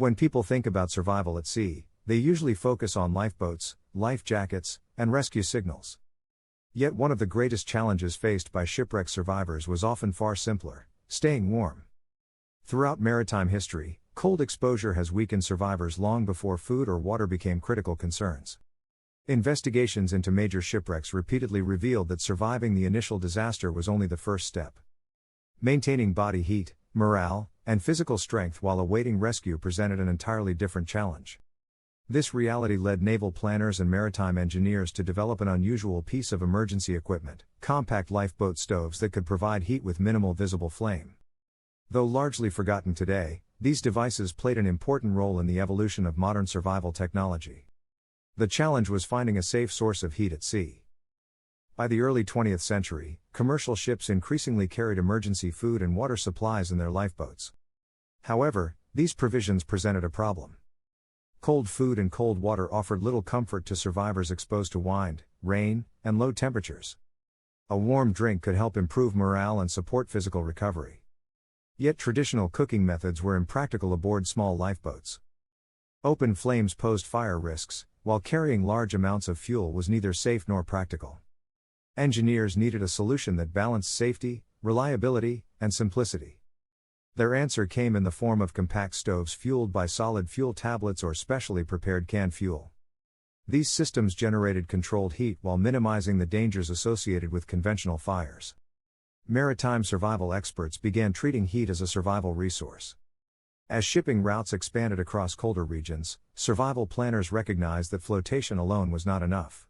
When people think about survival at sea, they usually focus on lifeboats, life jackets, and rescue signals. Yet one of the greatest challenges faced by shipwreck survivors was often far simpler: staying warm. Throughout maritime history, cold exposure has weakened survivors long before food or water became critical concerns. Investigations into major shipwrecks repeatedly revealed that surviving the initial disaster was only the first step. Maintaining body heat, morale, and physical strength while awaiting rescue presented an entirely different challenge. This reality led naval planners and maritime engineers to develop an unusual piece of emergency equipment: compact lifeboat stoves that could provide heat with minimal visible flame. Though largely forgotten today, these devices played an important role in the evolution of modern survival technology. The challenge was finding a safe source of heat at sea. By the early 20th century, commercial ships increasingly carried emergency food and water supplies in their lifeboats. However, these provisions presented a problem. Cold food and cold water offered little comfort to survivors exposed to wind, rain, and low temperatures. A warm drink could help improve morale and support physical recovery. Yet traditional cooking methods were impractical aboard small lifeboats. Open flames posed fire risks, while carrying large amounts of fuel was neither safe nor practical. Engineers needed a solution that balanced safety, reliability, and simplicity. Their answer came in the form of compact stoves fueled by solid fuel tablets or specially prepared canned fuel. These systems generated controlled heat while minimizing the dangers associated with conventional fires. Maritime survival experts began treating heat as a survival resource. As shipping routes expanded across colder regions, survival planners recognized that flotation alone was not enough.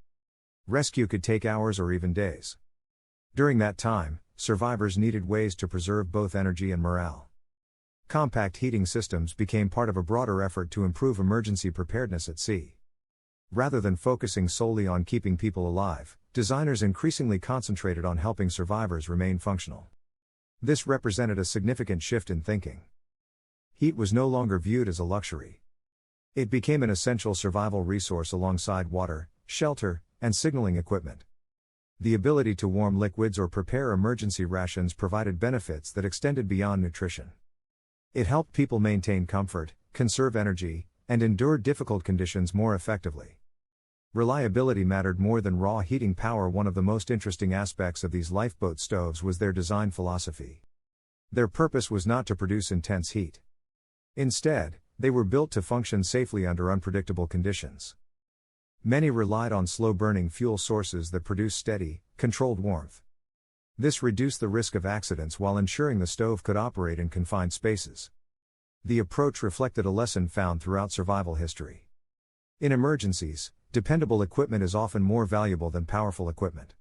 Rescue could take hours or even days. During that time, survivors needed ways to preserve both energy and morale. Compact heating systems became part of a broader effort to improve emergency preparedness at sea. Rather than focusing solely on keeping people alive, designers increasingly concentrated on helping survivors remain functional. This represented a significant shift in thinking. Heat was no longer viewed as a luxury. It became an essential survival resource alongside water, shelter, and signaling equipment. The ability to warm liquids or prepare emergency rations provided benefits that extended beyond nutrition. It helped people maintain comfort, conserve energy, and endure difficult conditions more effectively. Reliability mattered more than raw heating power. One of the most interesting aspects of these lifeboat stoves was their design philosophy. Their purpose was not to produce intense heat. Instead, they were built to function safely under unpredictable conditions. Many relied on slow-burning fuel sources that produced steady, controlled warmth. This reduced the risk of accidents while ensuring the stove could operate in confined spaces. The approach reflected a lesson found throughout survival history. In emergencies, dependable equipment is often more valuable than powerful equipment.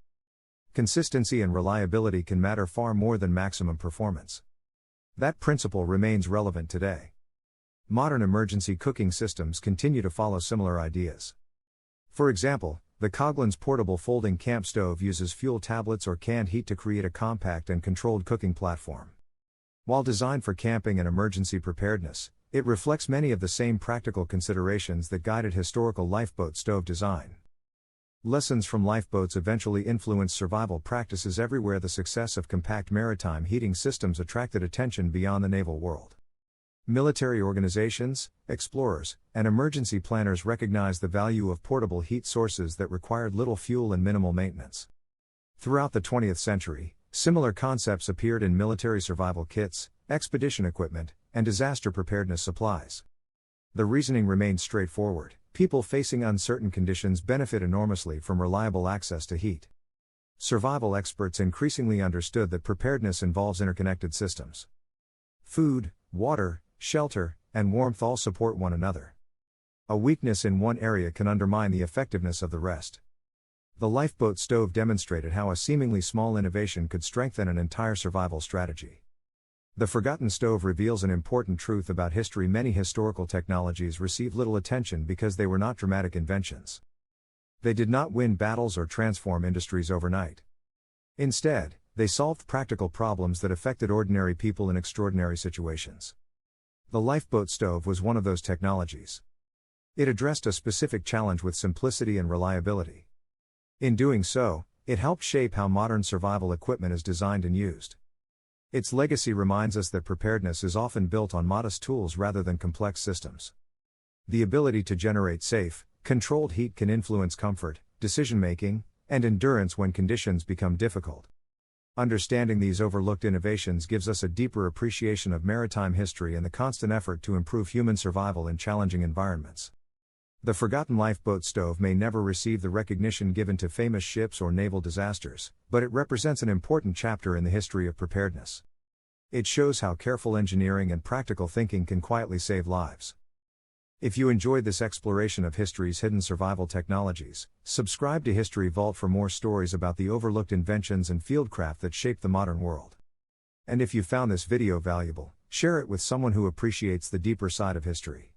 Consistency and reliability can matter far more than maximum performance. That principle remains relevant today. Modern emergency cooking systems continue to follow similar ideas. For example, the Coughlin's portable folding camp stove uses fuel tablets or canned heat to create a compact and controlled cooking platform. While designed for camping and emergency preparedness, it reflects many of the same practical considerations that guided historical lifeboat stove design. Lessons from lifeboats eventually influenced survival practices everywhere. The success of compact maritime heating systems attracted attention beyond the naval world. Military organizations, explorers, and emergency planners recognized the value of portable heat sources that required little fuel and minimal maintenance. Throughout the 20th century, similar concepts appeared in military survival kits, expedition equipment, and disaster preparedness supplies. The reasoning remained straightforward: people facing uncertain conditions benefit enormously from reliable access to heat. Survival experts increasingly understood that preparedness involves interconnected systems. Food, water, shelter, and warmth all support one another. A weakness in one area can undermine the effectiveness of the rest. The lifeboat stove demonstrated how a seemingly small innovation could strengthen an entire survival strategy. The forgotten stove reveals an important truth about history. Many historical technologies receive little attention because they were not dramatic inventions. They did not win battles or transform industries overnight. Instead, they solved practical problems that affected ordinary people in extraordinary situations. The lifeboat stove was one of those technologies. It addressed a specific challenge with simplicity and reliability. In doing so, it helped shape how modern survival equipment is designed and used. Its legacy reminds us that preparedness is often built on modest tools rather than complex systems. The ability to generate safe, controlled heat can influence comfort, decision-making, and endurance when conditions become difficult. Understanding these overlooked innovations gives us a deeper appreciation of maritime history and the constant effort to improve human survival in challenging environments. The forgotten lifeboat stove may never receive the recognition given to famous ships or naval disasters, but it represents an important chapter in the history of preparedness. It shows how careful engineering and practical thinking can quietly save lives. If you enjoyed this exploration of history's hidden survival technologies, subscribe to History Vault for more stories about the overlooked inventions and fieldcraft that shaped the modern world. And if you found this video valuable, share it with someone who appreciates the deeper side of history.